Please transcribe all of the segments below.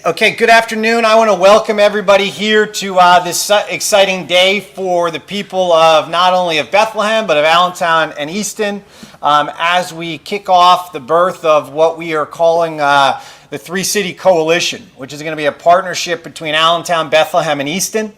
Okay, good afternoon. I want to welcome everybody here to this exciting day for the people of not only of Bethlehem, but of Allentown and Easton, as we kick off the birth of what we are calling the Three City Coalition, which is going to be a partnership between Allentown, Bethlehem, and Easton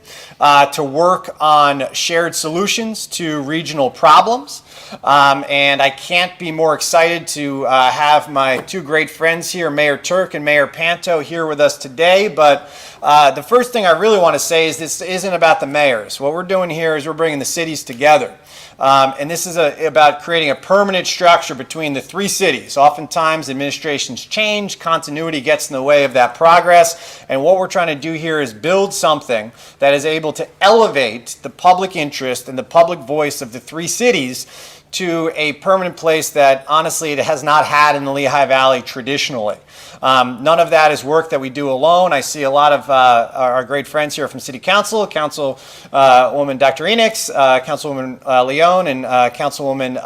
to work on shared solutions to regional problems. And I can't be more excited to have my two great friends here, Mayor Turk and Mayor Panto, here with us today. But the first thing I really want to say is this isn't about the mayors. What we're doing here is we're bringing the cities together. And this is about creating a permanent structure between the three cities. Oftentimes administrations change, continuity gets in the way of that progress, and what we're trying to do here is build something that is able to elevate the public interest and the public voice of the three cities to a permanent place that honestly it has not had in the Lehigh Valley traditionally. None of that is work that we do alone. I see a lot of our great friends here from City Council, Councilwoman Dr. Enix, Councilwoman Leone, and Councilwoman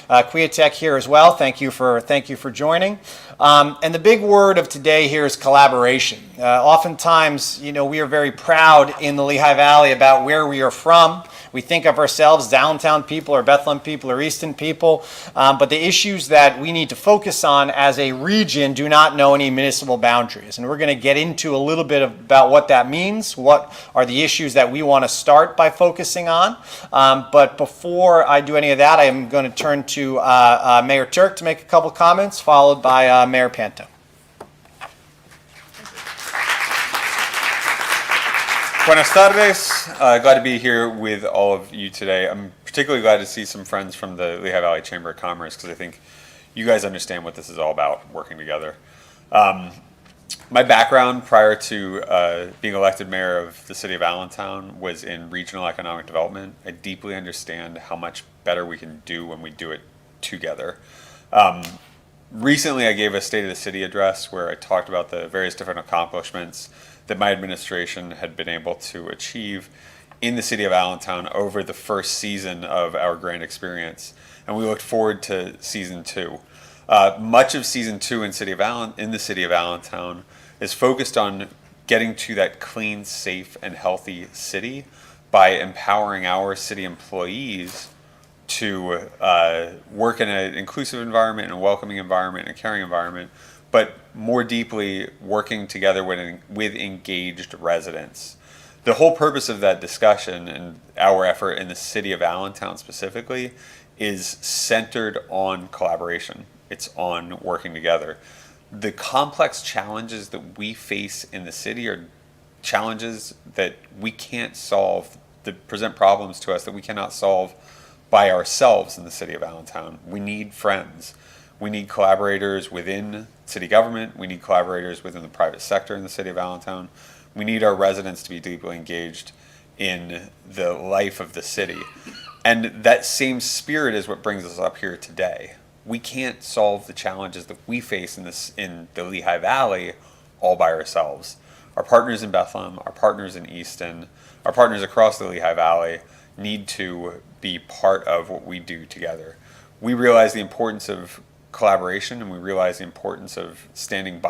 Kwiatek here as well. Thank you for joining. And the big word of today here is collaboration. Oftentimes, we are very proud in the Lehigh Valley about where we are from. We think of ourselves as Allentown people or Bethlehem people or Easton people, but the issues that we need to focus on as a region do not know any municipal boundaries. And we're going to get into a little bit about what that means, what are the issues that we want to start by focusing on. But before I do any of that, I am going to turn to Mayor Turk to make a couple comments, followed by Mayor Panto. Buenas tardes. Glad to be here with all of you today. I'm particularly glad to see some friends from the Lehigh Valley Chamber of Commerce because I think you guys understand what this is all about, working together. My background prior to being elected mayor of the city of Allentown was in regional economic development. I deeply understand how much better we can do when we do it together. Recently, I gave a State of the City address where I talked about the various different accomplishments that my administration had been able to achieve in the city of Allentown over the first season of our grand experience. And we looked forward to season two. Much of season two in the city of Allentown is focused on getting to that clean, safe, and healthy city by empowering our city employees to work in an inclusive environment, and a welcoming environment, and a caring environment, but more deeply working together with engaged residents. The whole purpose of that discussion and our effort in the city of Allentown specifically is centered on collaboration. It's on working together. The complex challenges that we face in the city are challenges that we can't solve, that present problems to us that we cannot solve by ourselves in the city of Allentown. We need friends. We need collaborators within city government. We need collaborators within the private sector in the city of Allentown. We need our residents to be deeply engaged in the life of the city. And that same spirit is what brings us up here today. We can't solve the challenges that we face in the Lehigh Valley all by ourselves. Our partners in Bethlehem, our partners in Easton, our partners across the Lehigh Valley need to be part of what we do together. We realize the importance of collaboration, and we realize the importance of standing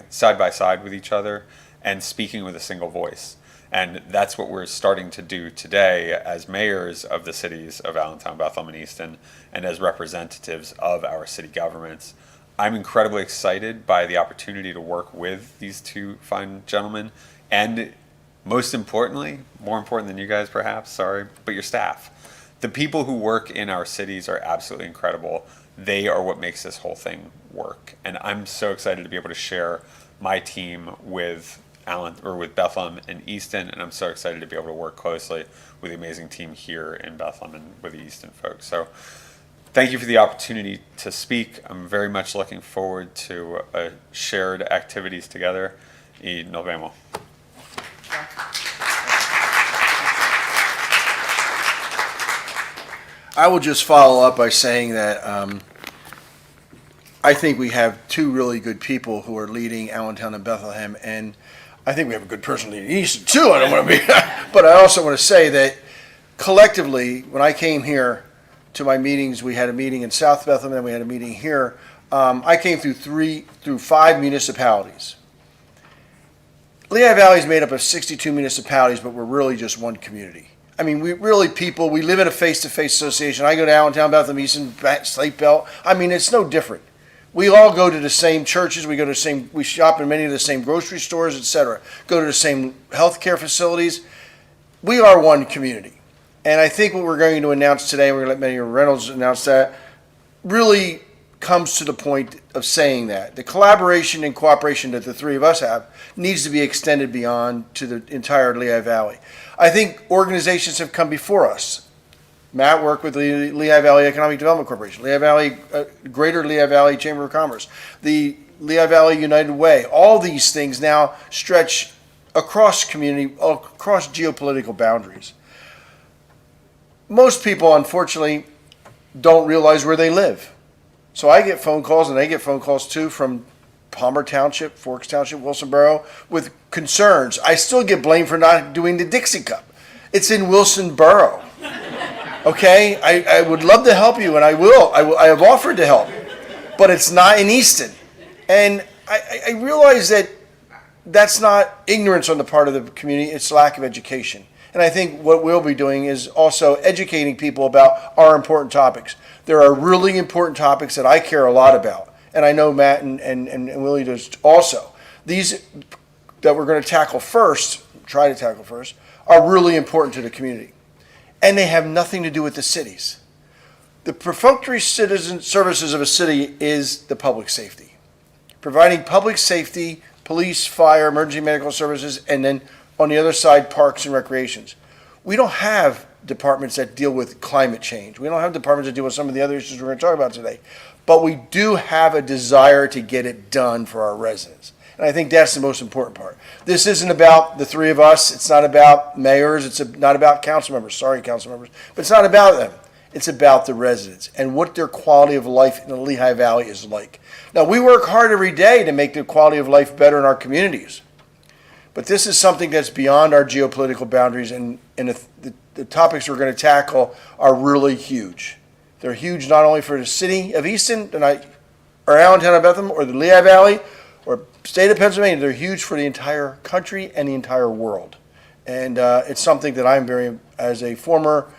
side by side with each other and speaking with a single voice. And that's what we're starting to do today as mayors of the cities of Allentown, Bethlehem, and Easton, and as representatives of our city governments. I'm incredibly excited by the opportunity to work with these two fine gentlemen, and most importantly, more important than you guys perhaps, sorry, but your staff. The people who work in our cities are absolutely incredible. They are what makes this whole thing work. And I'm so excited to be able to share my team with Bethlehem and Easton, and I'm so excited to be able to work closely with the amazing team here in Bethlehem and with the Easton folks. So thank you for the opportunity to speak. I'm very much looking forward to shared activities together. Y nos vemos. I will just follow up by saying that I think we have two really good people who are leading Allentown and Bethlehem, and I think we have a good person leading Easton too. I don't want to be, but I also want to say that collectively, when I came here to my meetings, we had a meeting in South Bethlehem, and we had a meeting here. I came through 5 municipalities, Lehigh Valley is made up of 62 municipalities, but we're really just one community. I mean, we live in a face-to-face association. I go to Allentown, Bethlehem, Easton, Slate Belt. I mean, it's no different. We all go to the same churches. We shop in many of the same grocery stores, etc. Go to the same healthcare facilities. We are one community. And I think what we're going to announce today, we're going to let Mayor Reynolds announce that, really comes to the point of saying that. The collaboration and cooperation that the three of us have needs to be extended beyond to the entire Lehigh Valley. I think organizations have come before us. Matt worked with the Lehigh Valley Economic Development Corporation, Greater Lehigh Valley Chamber of Commerce, the Lehigh Valley United Way. All these things now stretch across community, across geopolitical boundaries. Most people, unfortunately, don't realize where they live. So I get phone calls, and they get phone calls too, from Palmer Township, Forks Township, Wilsonboro, with concerns. I still get blamed for not doing the Dixie Cup. It's in Wilsonboro. Okay? I would love to help you, and I will. I have offered to help. But it's not in Easton. And I realize that that's not ignorance on the part of the community, it's lack of education. And I think what we'll be doing is also educating people about our important topics. There are really important topics that I care a lot about, and I know Matt and Willie does also. These that we're going to try to tackle first, are really important to the community. And they have nothing to do with the cities. The perfunctory citizen services of a city is the public safety. Providing public safety, police, fire, emergency medical services, and then on the other side, parks and recreations. We don't have departments that deal with climate change. We don't have departments that deal with some of the other issues we're going to talk about today. But we do have a desire to get it done for our residents. And I think that's the most important part. This isn't about the three of us. It's not about mayors. It's not about council members. Sorry, council members. But it's not about them. It's about the residents and what their quality of life in the Lehigh Valley is like. Now, we work hard every day to make the quality of life better in our communities. But this is something that's beyond our geopolitical boundaries, and the topics we're going to tackle are really huge. They're huge not only for the city of Easton, or Allentown or Bethlehem, or the Lehigh Valley, or state of Pennsylvania. They're huge for the entire country and the entire world. And it's something that as a former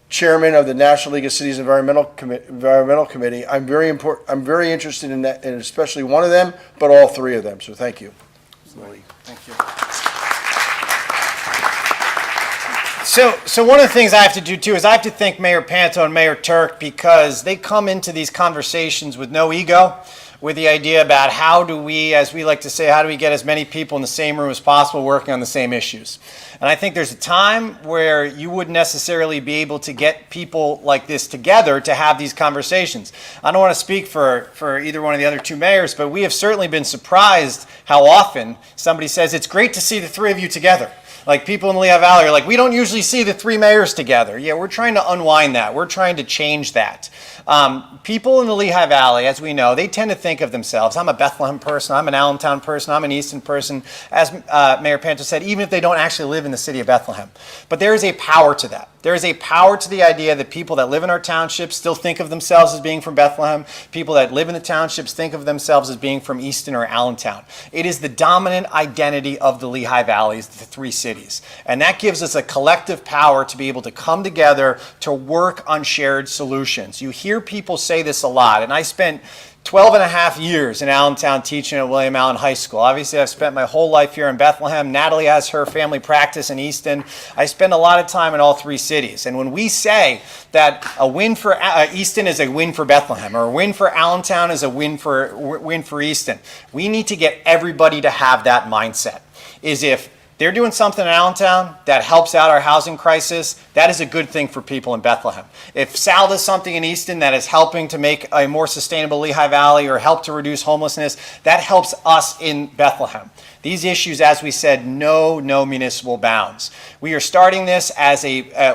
chairman of the National League of Cities Environmental Committee, I'm very interested in that, and especially one of them, but all three of them. So thank you. Thank you. So one of the things I have to do too is I have to thank Mayor Panto and Mayor Turk, because they come into these conversations with no ego, with the idea about how do we, as we like to say, how do we get as many people in the same room as possible working on the same issues. And I think there's a time where you wouldn't necessarily be able to get people like this together to have these conversations. I don't want to speak for either one of the other two mayors, but we have certainly been surprised how often somebody says, it's great to see the three of you together. Like, people in the Lehigh Valley are like, we don't usually see the three mayors together. Yeah, we're trying to unwind that. We're trying to change that. People in the Lehigh Valley, as we know, they tend to think of themselves, I'm a Bethlehem person, I'm an Allentown person, I'm an Easton person, as Mayor Panto said, even if they don't actually live in the city of Bethlehem. But there is a power to that. There is a power to the idea that people that live in our townships still think of themselves as being from Bethlehem. People that live in the townships think of themselves as being from Easton or Allentown. It is the dominant identity of the Lehigh Valleys, the three cities. And that gives us a collective power to be able to come together to work on shared solutions. You hear people say this a lot, and I spent 12 and a half years in Allentown teaching at William Allen High School. Obviously, I've spent my whole life here in Bethlehem. Natalie has her family practice in Easton. I spend a lot of time in all three cities. And when we say that a win for Easton is a win for Bethlehem, or a win for Allentown is a win for Easton, we need to get everybody to have that mindset. Is if they're doing something in Allentown that helps out our housing crisis, that is a good thing for people in Bethlehem. If Sal does something in Easton that is helping to make a more sustainable Lehigh Valley or help to reduce homelessness, that helps us in Bethlehem. These issues, as we said, know no municipal bounds. We are starting this as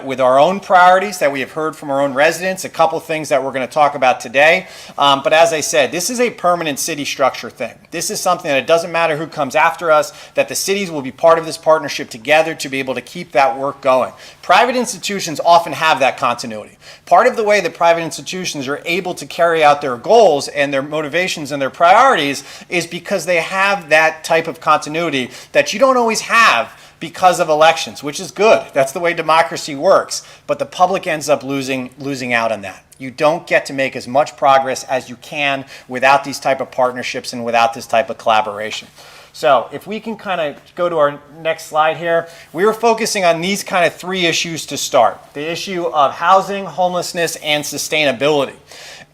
with our own priorities that we have heard from our own residents, a couple things that we're going to talk about today. But as I said, this is a permanent city structure thing. This is something that it doesn't matter who comes after us, that the cities will be part of the this partnership together to be able to keep that work going. Private institutions often have that continuity. Part of the way that private institutions are able to carry out their goals and their motivations and their priorities is because they have that type of continuity that you don't always have because of elections, which is good. That's the way democracy works. But the public ends up losing out on that. You don't get to make as much progress as you can without these type of partnerships and without this type of collaboration. So if we can kind of go to our next slide here, we were focusing on these kind of three issues to start. The issue of housing, homelessness, and sustainability.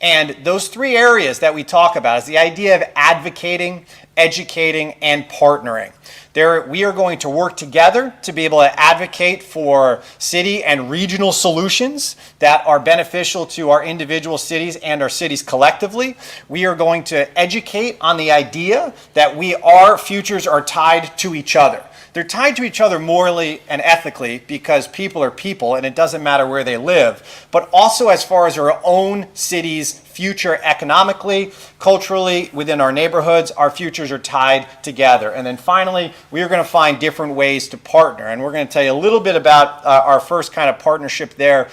And those three areas that we talk about is the idea of advocating, educating, and partnering. We are going to work together to be able to advocate for city and regional solutions that are beneficial to our individual cities and our cities collectively. We are going to educate on the idea that our futures are tied to each other. They're tied to each other morally and ethically because people are people and it doesn't matter where they live, but also as far as our own city's future economically, culturally, within our neighborhoods, our futures are tied together. And then finally, we are going to find different ways to partner. And we're going to tell you a little bit about our first kind of partnership there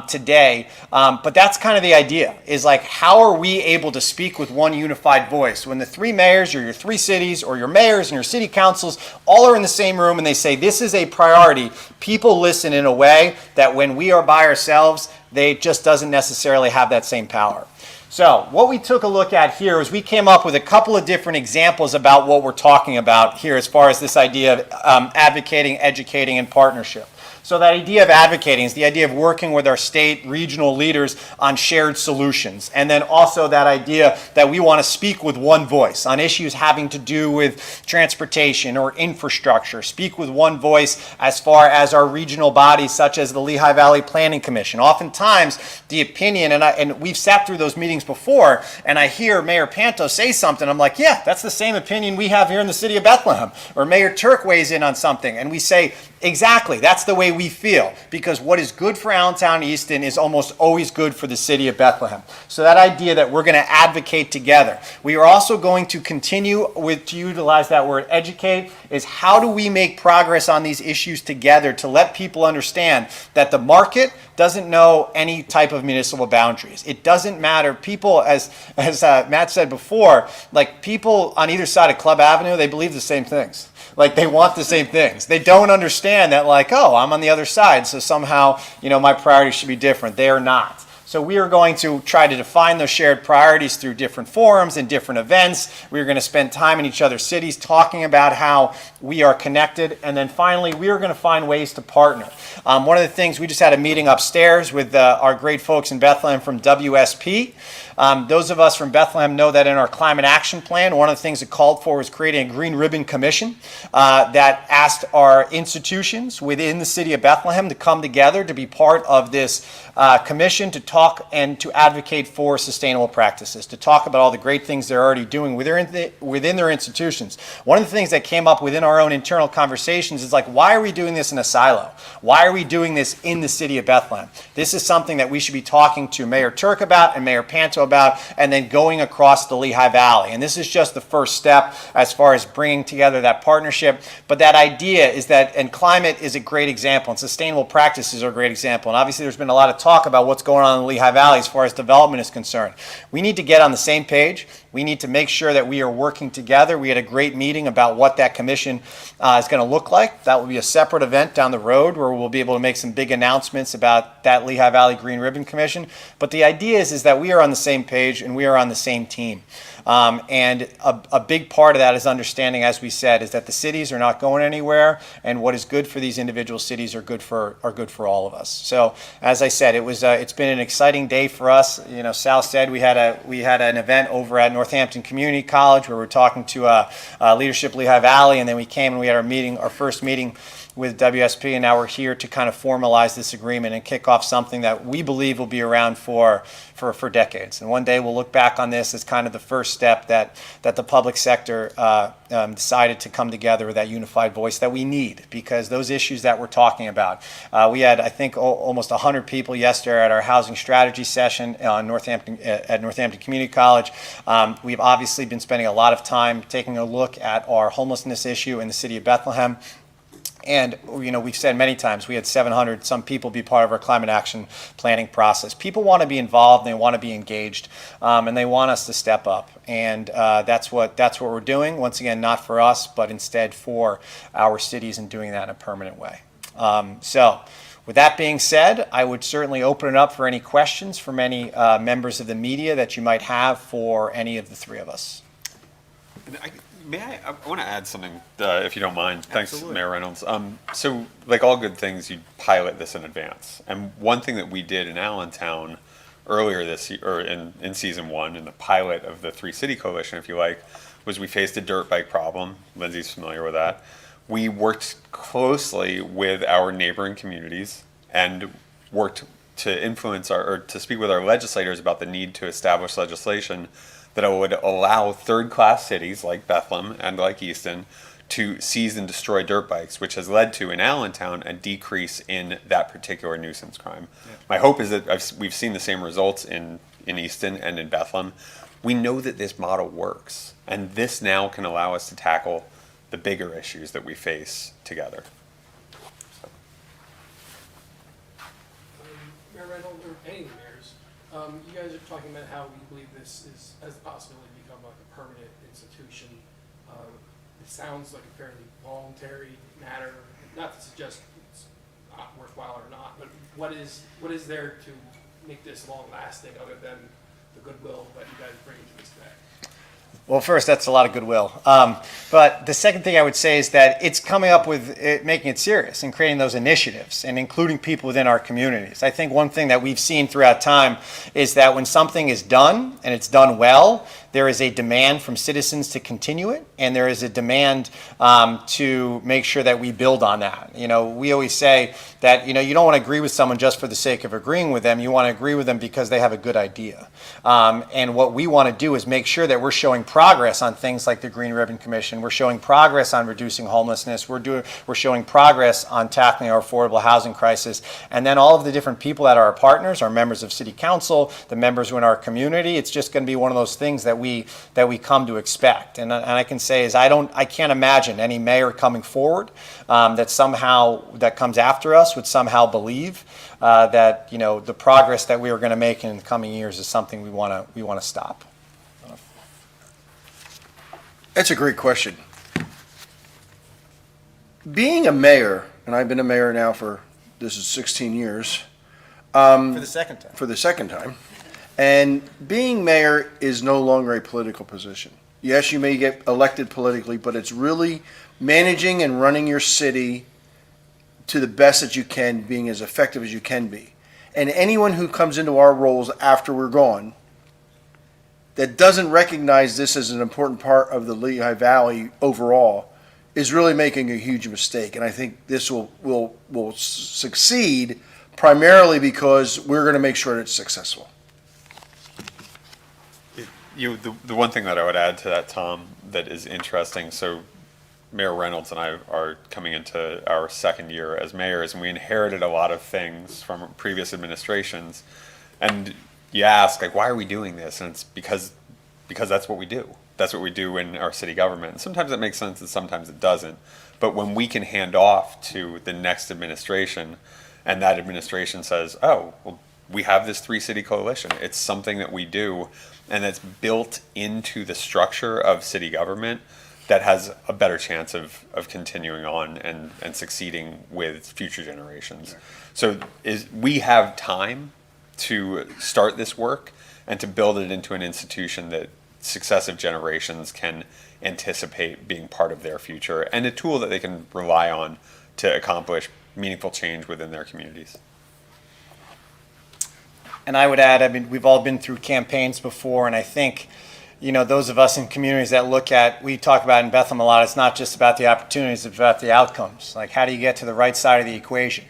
today. But that's kind of the idea, is like, how are we able to speak with one unified voice? When the three mayors or your three cities or your mayors and your city councils all are in the same room and they say, this is a priority, people listen in a way that when we are by ourselves, they just doesn't necessarily have that same power. So what we took a look at here is we came up with a couple of different examples about what we're talking about here as far as this idea of advocating, educating, and partnership. So that idea of advocating is the idea of working with our state, regional leaders on shared solutions. And then also that idea that we want to speak with one voice on issues having to do with transportation or infrastructure. Speak with one voice as far as our regional bodies such as the Lehigh Valley Planning Commission. Oftentimes the opinion, and we've sat through those meetings before, and I hear Mayor Panto say something, I'm like, yeah, that's the same opinion we have here in the city of Bethlehem. Or Mayor Turk weighs in on something, and we say, exactly, that's the way we feel, because what is good for Allentown, Easton is almost always good for the city of Bethlehem. So that idea that we're going to advocate together. We are also going to continue to utilize that word educate, is how do we make progress on these issues together to let people understand that the market doesn't know any type of municipal boundaries. It doesn't matter. People, as Matt said before, like people on either side of Club Avenue, they believe the same things. Like they want the same things. They don't understand that like, oh, I'm on the other side, so somehow, my priorities should be different. They are not. So we are going to try to define those shared priorities through different forums and different events. We are going to spend time in each other's cities talking about how we are connected. And then finally, we are going to find ways to partner. One of the things, we just had a meeting upstairs with our great folks in Bethlehem from WSP. Those of us from Bethlehem know that in our climate action plan, one of the things it called for was creating a green ribbon commission that asked our institutions within the city of Bethlehem to come together to be part of this commission to talk and to advocate for sustainable practices, to talk about all the great things they're already doing within their institutions. One of the things that came up within our own internal conversations is like, why are we doing this in a silo? Why are we doing this in the city of Bethlehem? This is something that we should be talking to Mayor Turk about and Mayor Panto about, and then going across the Lehigh Valley. And this is just the first step as far as bringing together that partnership. But that idea is that, and climate is a great example, and sustainable practices are a great example. And obviously there's been a lot of talk about what's going on in the Lehigh Valley as far as development is concerned. We need to get on the same page. We need to make sure that we are working together. We had a great meeting about what that commission is going to look like. That will be a separate event down the road where we'll be able to make some big announcements about that Lehigh Valley Green Ribbon Commission. But the idea is that we are on the same page and we are on the same team. And a big part of that is understanding, as we said, is that the cities are not going anywhere, and what is good for these individual cities are good for all of us. So, as I said, it's been an exciting day for us. Sal said we had an event over at Northampton Community College where we were talking to Leadership Lehigh Valley, and then we came and we had our first meeting with WSP, and now we're here to kind of formalize this agreement and kick off something that we believe will be around for decades. And one day we'll look back on this as kind of the first step that the public sector decided to come together with that unified voice that we need, because those issues that we're talking about. We had, I think, almost 100 people yesterday at our housing strategy session at Northampton Community College. We've obviously been spending a lot of time taking a look at our homelessness issue in the city of Bethlehem. And, we've said many times, we had 700 some people be part of our climate action planning process. People want to be involved, and they want to be engaged, and they want us to step up. And that's what we're doing. Once again, not for us, but instead for our cities, and doing that in a permanent way. So with that being said, I would certainly open it up for any questions from any members of the media that you might have for any of the three of us. I want to add something, if you don't mind. Thanks, Absolutely. Mayor Reynolds. So, like all good things, you pilot this in advance. And one thing that we did in Allentown earlier this year, or in season one, in the pilot of the Three City Coalition, if you like, was we faced a dirt bike problem. Lindsay's familiar with that. We worked closely with our neighboring communities and worked to influence or to speak with our legislators about the need to establish legislation that would allow third-class cities like Bethlehem and like Easton to seize and destroy dirt bikes, which has led to, in Allentown, a decrease in that particular nuisance crime. Yeah. My hope is that we've seen the same results in Easton and in Bethlehem. We know that this model works, and this now can allow us to tackle the bigger issues that we face together. Mayor Reynolds, or any of the mayors, you guys are talking about how we believe this has the possibility to become like a permanent institution. It sounds like a fairly voluntary matter. Not to suggest it's not worthwhile or not, but what is there to make this long lasting other than the goodwill that you guys bring to this day? Well, first, that's a lot of goodwill. But the second thing I would say is that it's coming up with it, making it serious and creating those initiatives and including people within our communities. I think one thing that we've seen throughout time is that when something is done and it's done well, there is a demand from citizens to continue it, and there is a demand to make sure that we build on that. We always say that, you don't want to agree with someone just for the sake of agreeing with them. You want to agree with them because they have a good idea. And what we want to do is make sure that we're showing progress on things like the Green Ribbon Commission. We're showing progress on reducing homelessness. We're showing progress on tackling our affordable housing crisis. And then all of the different people that are our partners, our members of city council, the members who are in our community, it's just going to be one of those things that we come to expect. And I can say is I can't imagine any mayor coming forward that comes after us would somehow believe that the progress that we are going to make in the coming years is something we want to stop. That's a great question. Being a mayor, and I've been a mayor now this is 16 years. For the second time. For the second time. And being mayor is no longer a political position. Yes, you may get elected politically, but it's really managing and running your city to the best that you can, being as effective as you can be. And anyone who comes into our roles after we're gone that doesn't recognize this as an important part of the Lehigh Valley overall is really making a huge mistake. And I think this will succeed primarily because we're going to make sure that it's successful. The one thing that I would add to that, Tom, that is interesting, so Mayor Reynolds and I are coming into our second year as mayors, and we inherited a lot of things from previous administrations. And you ask, like, why are we doing this? And it's because that's what we do. That's what we do in our city government. And sometimes it makes sense and sometimes it doesn't. But when we can hand off to the next administration and that administration says, oh, well, we have this three-city coalition. It's something that we do, and that's built into the structure of city government that has a better chance of continuing on and succeeding with future generations. So we have time to start this work and to build it into an institution that successive generations can anticipate being part of their future, and a tool that they can rely on to accomplish meaningful change within their communities. And I would add, we've all been through campaigns before, and I think, those of us in communities that we talk about in Bethlehem a lot, it's not just about the opportunities, it's about the outcomes. Like, how do you get to the right side of the equation?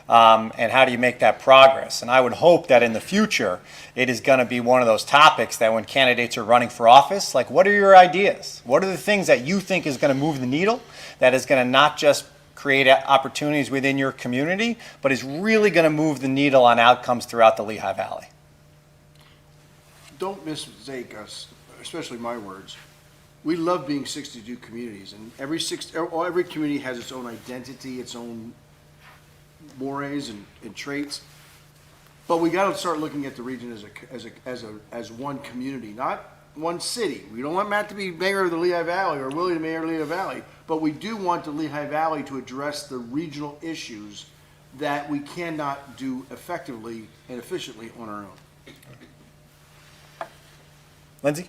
And how do you make that progress? And I would hope that in the future, it is going to be one of those topics that when candidates are running for office, like, what are your ideas? What are the things that you think is going to move the needle, that is going to not just create opportunities within your community, but is really going to move the needle on outcomes throughout the Lehigh Valley? Don't mistake us, especially my words. we love being 62 communities, and every community has its own identity, its own mores and traits. But we got to start looking at the region as one community, not one city. We don't want Matt to be mayor of the Lehigh Valley or Willie to mayor of the Lehigh Valley, but we do want the Lehigh Valley to address the regional issues that we cannot do effectively and efficiently on our own. Lindsay?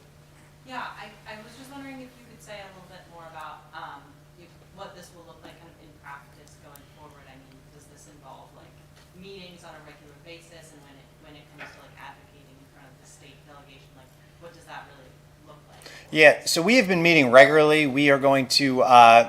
Yeah, I was just wondering if you could say a little bit more about what this will look like kind of in practice going forward. I mean, does this involve like meetings on a regular basis, and when it comes to like advocating in front of the state delegation, like what does that really look like? Yeah, so we have been meeting regularly. We are going to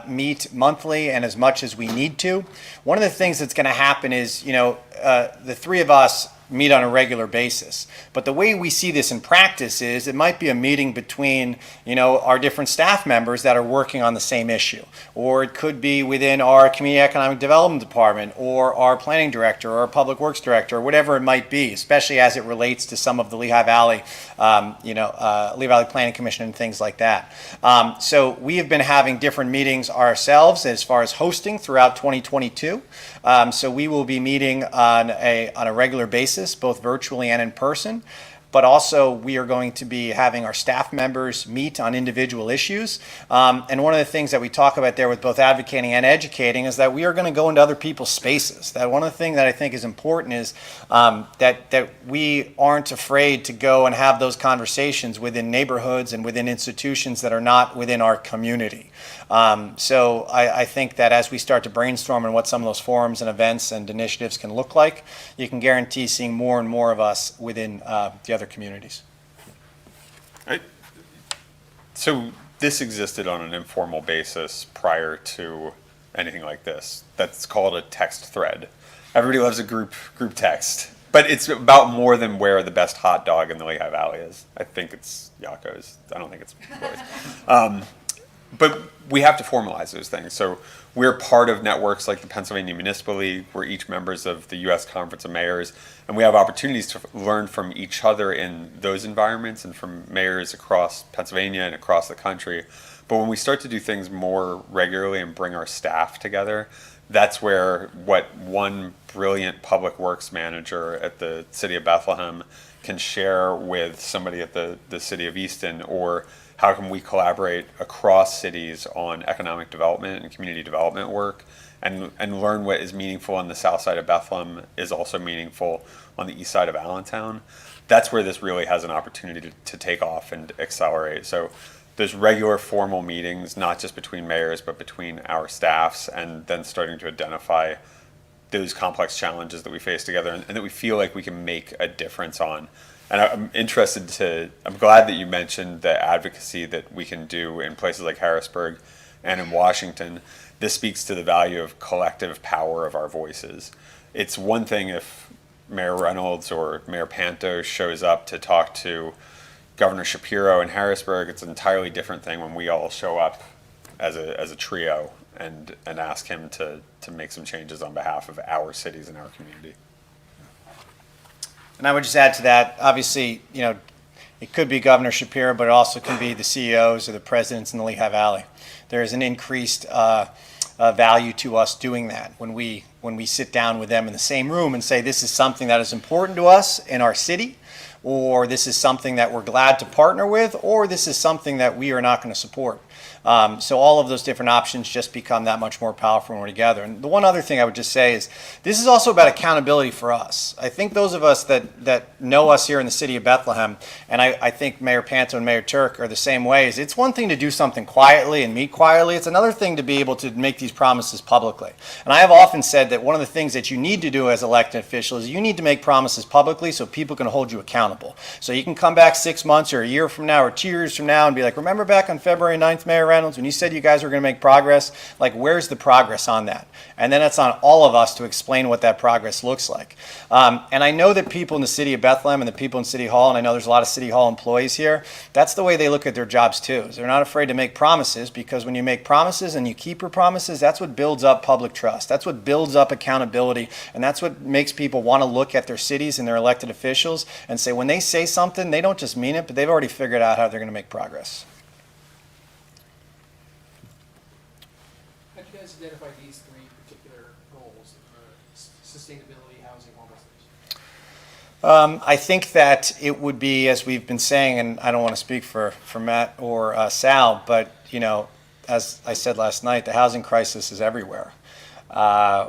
meet monthly and as much as we need to. One of the things that's going to happen is, the three of us meet on a regular basis. But the way we see this in practice is it might be a meeting between, our different staff members that are working on the same issue. Or it could be within our Community Economic Development Department or our planning director or our public works director or whatever it might be, especially as it relates to some of the Lehigh Valley, Lehigh Valley Planning Commission and things like that. So we have been having different meetings ourselves as far as hosting throughout 2022. So we will be meeting on a regular basis, both virtually and in person. But also we are going to be having our staff members meet on individual issues. And one of the things that we talk about there with both advocating and educating is that we are going to go into other people's spaces. That one of the things that I think is important is that we aren't afraid to go and have those conversations within neighborhoods and within institutions that are not within our community. So I think that as we start to brainstorm on what some of those forums and events and initiatives can look like, you can guarantee seeing more and more of us within the other communities. So this existed on an informal basis prior to anything like this. That's called a text thread. Everybody loves a group text, but it's about more than where the best hot dog in the Lehigh Valley is. I think it's Yakko's. I don't think it's Roy's. But we have to formalize those things. So we're part of networks like the Pennsylvania Municipal League. We're each members of the U.S. Conference of Mayors, and we have opportunities to learn from each other in those environments and from mayors across Pennsylvania and across the country. But when we start to do things more regularly and bring our staff together, that's where what one brilliant public works manager at the city of Bethlehem can share with somebody at the city of Easton, or how can we collaborate across cities on economic development and community development work and learn what is meaningful on the south side of Bethlehem is also meaningful on the east side of Allentown. That's where this really has an opportunity to take off and accelerate. So there's regular formal meetings, not just between mayors, but between our staffs, and then starting to identify those complex challenges that we face together and that we feel like we can make a difference on. And I'm glad that you mentioned the advocacy that we can do in places like Harrisburg and in Washington. This speaks to the value of collective power of our voices. It's one thing if Mayor Reynolds or Mayor Panto shows up to talk to Governor Shapiro in Harrisburg. It's an entirely different thing when we all show up as a trio and ask him to make some changes on behalf of our cities and our community. And I would just add to that, obviously, it could be Governor Shapiro, but it also can be the CEOs or the presidents in the Lehigh Valley. There is an increased value to us doing that when we sit down with them in the same room and say, this is something that is important to us in our city, or this is something that we're glad to partner with, or this is something that we are not going to support. So all of those different options just become that much more powerful when we're together. And the one other thing I would just say is this is also about accountability for us. I think those of us that know us here in the city of Bethlehem, and I think Mayor Panto and Mayor Turk are the same ways. It's one thing to do something quietly and meet quietly. It's another thing to be able to make these promises publicly. And I have often said that one of the things that you need to do as elected officials is you need to make promises publicly so people can hold you accountable. So you can come back 6 months or a year from now or 2 years from now and be like, remember back on February 9th, Mayor Reynolds, when you said you guys were going to make progress, like where's the progress on that? And then it's on all of us to explain what that progress looks like. And I know that people in the city of Bethlehem and the people in City Hall, and I know there's a lot of City Hall employees here, that's the way they look at their jobs too. They're not afraid to make promises, because when you make promises and you keep your promises, that's what builds up public trust. That's what builds up accountability. And that's what makes people want to look at their cities and their elected officials and say when they say something, they don't just mean it, but they've already figured out how they're going to make progress. you guys identify these three particular goals, sustainability, housing, homelessness? I think that it would be, as we've been saying, and I don't want to speak for Matt or Sal, but as I said last night, the housing crisis is everywhere.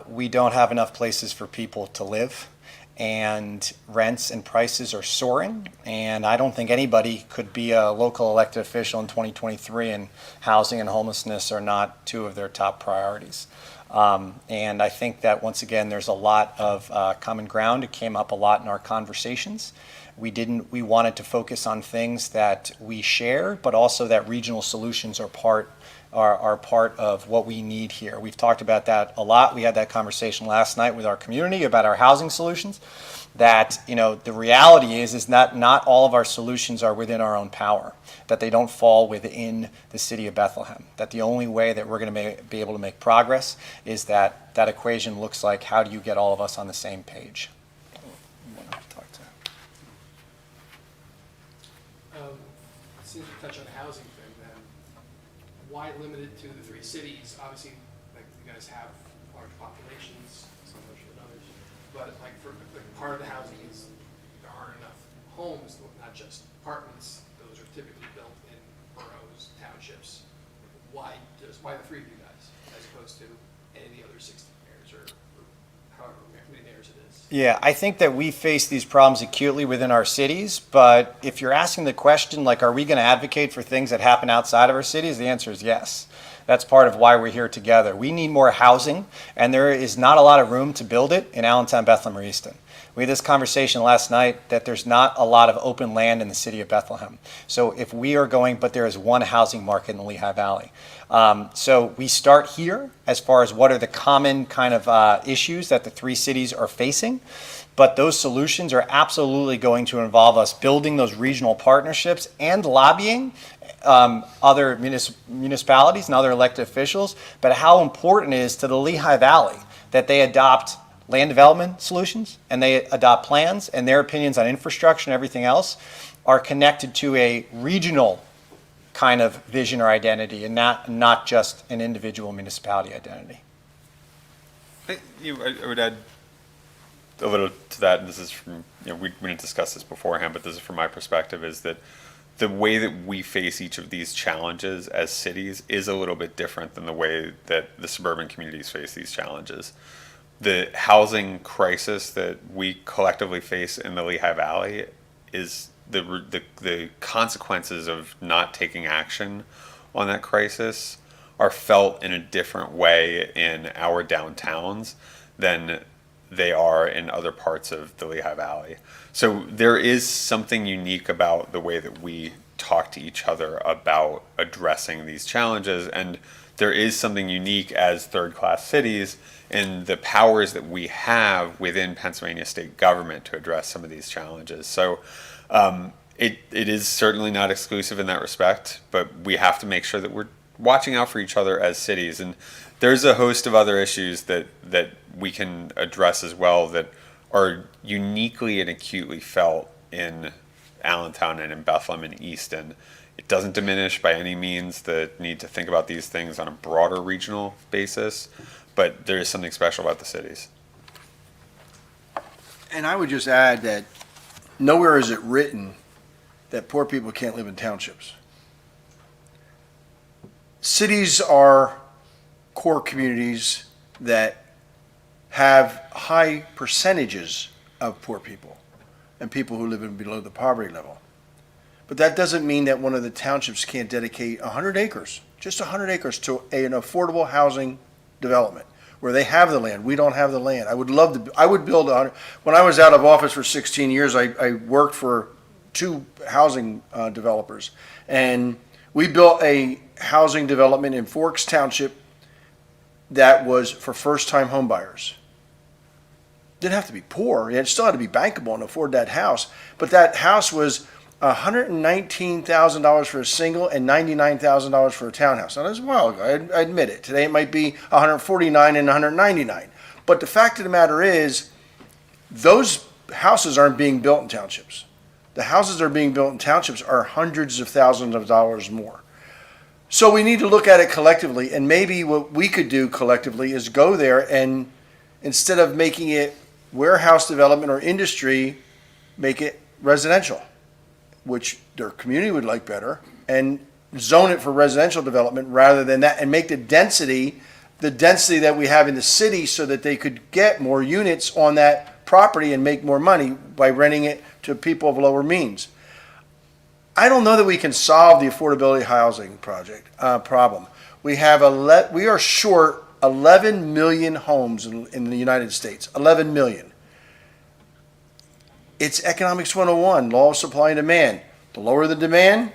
We don't have enough places for people to live, and rents and prices are soaring. And I don't think anybody could be a local elected official in 2023, and housing and homelessness are not two of their top priorities. And I think that once again, there's a lot of common ground. It came up a lot in our conversations. We wanted to focus on things that we share, but also that regional solutions are part of what we need here. We've talked about that a lot. We had that conversation last night with our community about our housing solutions. That the reality is not all of our solutions are within our own power, that they don't fall within the city of Bethlehem, that the only way that we're going to be able to make progress is that equation looks like, how do you get all of us on the same page? Since you touched on the housing thing, then why limited to the three cities? Obviously, like, you guys have large populations, some larger than others, but like for part of the housing is there aren't enough homes, not just apartments. Those are typically built in boroughs, townships. Why the three of you guys, as opposed to any of the other 60 mayors or however many mayors it is? Yeah, I think that we face these problems acutely within our cities, but if you're asking the question, like, are we going to advocate for things that happen outside of our cities? The answer is yes. That's part of why we're here together. We need more housing, and there is not a lot of room to build it in Allentown, Bethlehem, or Easton. We had this conversation last night that there's not a lot of open land in the city of Bethlehem. So if we are going, but there is one housing market in the Lehigh Valley. So we start here as far as what are the common kind of issues that the three cities are facing. But those solutions are absolutely going to involve us building those regional partnerships and lobbying other municipalities and other elected officials. But how important it is to the Lehigh Valley that they adopt land development solutions and they adopt plans, and their opinions on infrastructure and everything else are connected to a regional kind of vision or identity, and not just an individual municipality identity. I would add a little to that, and this is from, we didn't discuss this beforehand, but this is from my perspective, is that the way that we face each of these challenges as cities is a little bit different than the way that the suburban communities face these challenges. The housing crisis that we collectively face in the Lehigh Valley is the consequences of not taking action on that crisis are felt in a different way in our downtowns than they are in other parts of the Lehigh Valley. So there is something unique about the way that we talk to each other about addressing these challenges, and there is something unique as third-class cities in the powers that we have within Pennsylvania state government to address some of these challenges. So it is certainly not exclusive in that respect, but we have to make sure that we're watching out for each other as cities. And there's a host of other issues that we can address as well that are uniquely and acutely felt in Allentown and in Bethlehem and Easton. It doesn't diminish by any means the need to think about these things on a broader regional basis, but there is something special about the cities. And I would just add that nowhere is it written that poor people can't live in townships. Cities are core communities that have high percentages of poor people and people who live below the poverty level. But that doesn't mean that one of the townships can't dedicate 100 acres, just 100 acres to an affordable housing development where they have the land. We don't have the land. I would build when I was out of office for 16 years, I worked for two housing developers, and we built a housing development in Forks Township that was for first-time home buyers. Didn't have to be poor. It still had to be bankable and afford that house. But that house was $119,000 for a single and $99,000 for a townhouse. Now, that's a while ago. I admit it. Today it might be $149,000 and $199,000. But the fact of the matter is, those houses aren't being built in townships. The houses that are being built in townships are hundreds of thousands of dollars more. So we need to look at it collectively, and maybe what we could do collectively is go there and instead of making it warehouse development or industry, make it residential, which their community would like better, and zone it for residential development rather than that, and make the density that we have in the city so that they could get more units on that property and make more money by renting it to people of lower means. I don't know that we can solve the affordability housing problem. We are short 11 million homes in the United States. 11 million. It's economics 101, law of supply and demand. The lower the demand,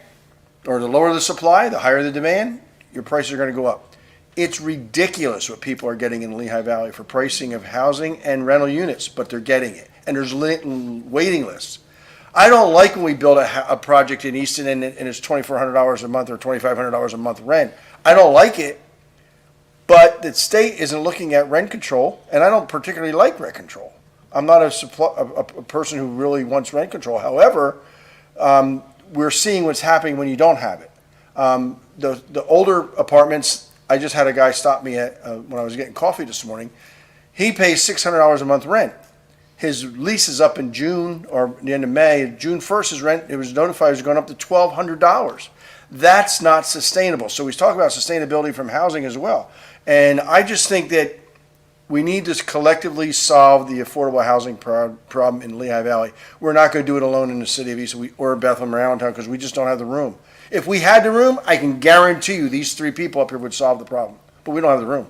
or the lower the supply, the higher the demand, your prices are going to go up. It's ridiculous what people are getting in the Lehigh Valley for pricing of housing and rental units, but they're getting it. And there's waiting lists. I don't like when we build a project in Easton and it's $2,400 a month or $2,500 a month rent. I don't like it, but the state isn't looking at rent control, and I don't particularly like rent control. I'm not a person who really wants rent control. However, we're seeing what's happening when you don't have it. The older apartments, I just had a guy stop me at when I was getting coffee this morning. He pays $600 a month rent. His lease is up in June or the end of May. June 1st, his rent, it was notified, it was going up to $1,200. That's not sustainable. So he's talking about sustainability from housing as well. And I just think that we need to collectively solve the affordable housing problem in Lehigh Valley. We're not going to do it alone in the city of Easton or Bethlehem or Allentown because we just don't have the room. If we had the room, I can guarantee you these three people up here would solve the problem. But we don't have the room.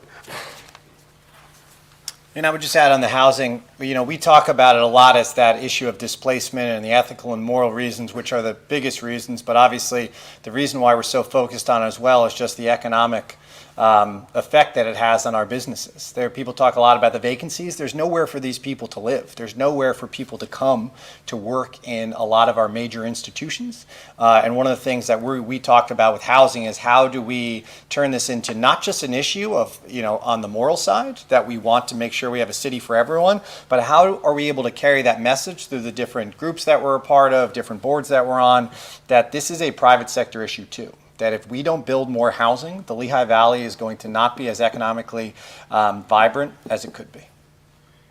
And I would just add on the housing, we talk about it a lot as that issue of displacement and the ethical and moral reasons, which are the biggest reasons. But obviously, the reason why we're so focused on it as well is just the economic effect that it has on our businesses. People talk a lot about the vacancies. There's nowhere for these people to live. There's nowhere for people to come to work in a lot of our major institutions. And one of the things that we talked about with housing is how do we turn this into not just an issue of, on the moral side, that we want to make sure we have a city for everyone, but how are we able to carry that message through the different groups that we're a part of, different boards that we're on, that this is a private sector issue too. That if we don't build more housing, the Lehigh Valley is going to not be as economically vibrant as it could be.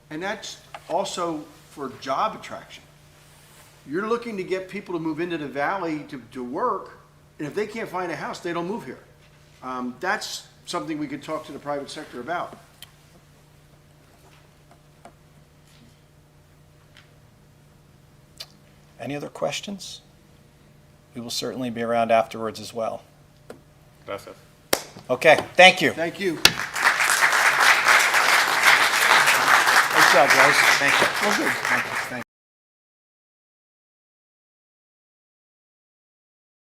And that's also for job attraction. You're looking to get people to move into the valley to work, and if they can't find a house, they don't move here. That's something we could talk to the private sector about. Any other questions? We will certainly be around afterwards as well. Gracias. Okay, thank you. Thank you. Nice job, guys. Thank you. Well, good. Thank you.